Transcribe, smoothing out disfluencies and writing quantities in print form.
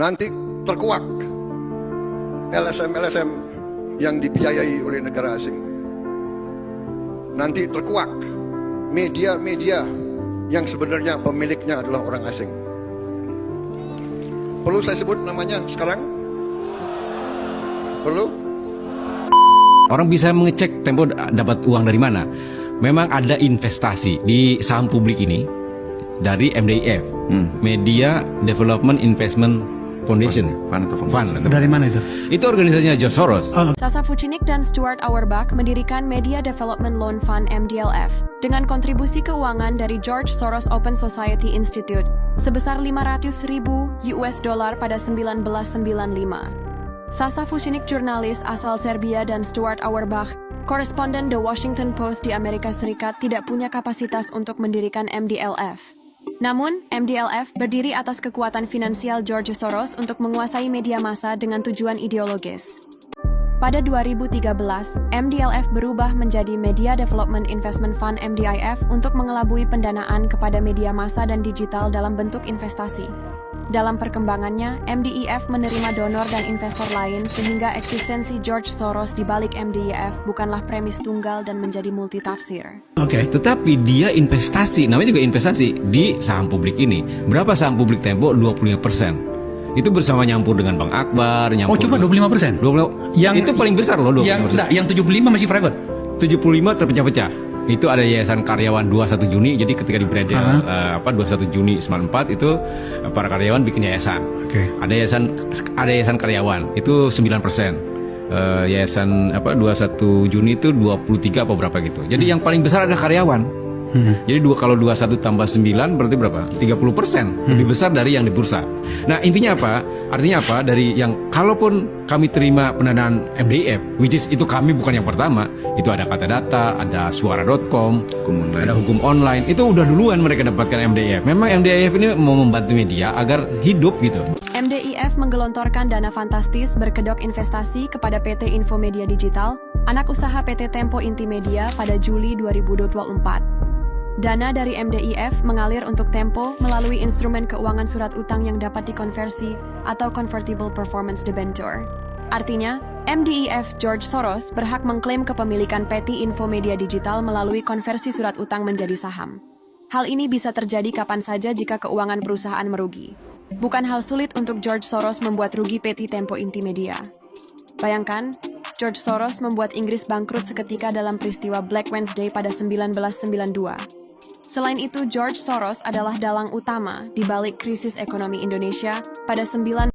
nanti terkuak LSM-LSM yang dibiayai oleh negara asing. Nanti terkuak media-media yang sebenarnya pemiliknya adalah orang asing. Perlu saya sebut namanya sekarang? Perlu? Orang bisa mengecek Tempo dapat uang dari mana. Memang ada investasi di saham publik ini dari MDIF, Media Development Investment Foundation. Fund. Dari mana itu? Itu organisasinya George Soros. Sasa Vucinic dan Stuart Auerbach mendirikan Media Development Loan Fund MDLF dengan kontribusi keuangan dari George Soros Open Society Institute sebesar 500.000 US dollar pada 1995. Sasa Vucinic jurnalis asal Serbia dan Stuart Auerbach, koresponden The Washington Post di Amerika Serikat, tidak punya kapasitas untuk mendirikan MDLF. Namun, MDLF berdiri atas kekuatan finansial George Soros untuk menguasai media massa dengan tujuan ideologis. Pada 2013, MDLF berubah menjadi Media Development Investment Fund MDIF untuk mengelabui pendanaan kepada media massa dan digital dalam bentuk investasi. Dalam perkembangannya, MDIF menerima donor dan investor lain sehingga eksistensi George Soros di balik MDIF bukanlah premis tunggal dan menjadi multitafsir. Oke. Tetapi dia investasi, namanya juga investasi di saham publik ini. Berapa saham publik Tempo? 25%. Itu bersama nyampur dengan Bang Akbar, nyampur. Oh, cuma 25%? 25%. Yang itu paling besar loh, 25%. Yang 75 masih private. 75 terpecah-pecah. Itu ada Yayasan Karyawan 21 Juni. Jadi ketika di Bredel 21 Juni 94 itu para karyawan bikin yayasan. Ada yayasan karyawan itu 9%. Yayasan 21 Juni itu 23 apa berapa gitu. Jadi yang paling besar adalah karyawan. Jadi kalau 21 tambah 9 berarti berapa? 30%. Lebih besar dari yang di bursa. Nah, intinya apa? Artinya apa? Dari yang kalaupun kami terima pendanaan MDIF, which is itu kami bukan yang pertama, itu ada Kata Data, ada Suara.com, ada Hukum Online, itu udah duluan mereka dapatkan MDIF. Memang MDIF ini mau membantu media agar hidup gitu. MDIF menggelontorkan dana fantastis berkedok investasi kepada PT Infomedia Digital, anak usaha PT Tempo Intimedia pada Juli 2024. Dana dari MDIF mengalir untuk Tempo melalui instrumen keuangan surat utang yang dapat dikonversi atau Convertible Performance Debenture. Artinya, MDIF George Soros berhak mengklaim kepemilikan PT Infomedia Digital melalui konversi surat utang menjadi saham. Hal ini bisa terjadi kapan saja jika keuangan perusahaan merugi. Bukan hal sulit untuk George Soros membuat rugi PT Tempo Intimedia. Bayangkan, George Soros membuat Inggris bangkrut seketika dalam peristiwa Black Wednesday pada 1992. Selain itu, George Soros adalah dalang utama di balik krisis ekonomi Indonesia pada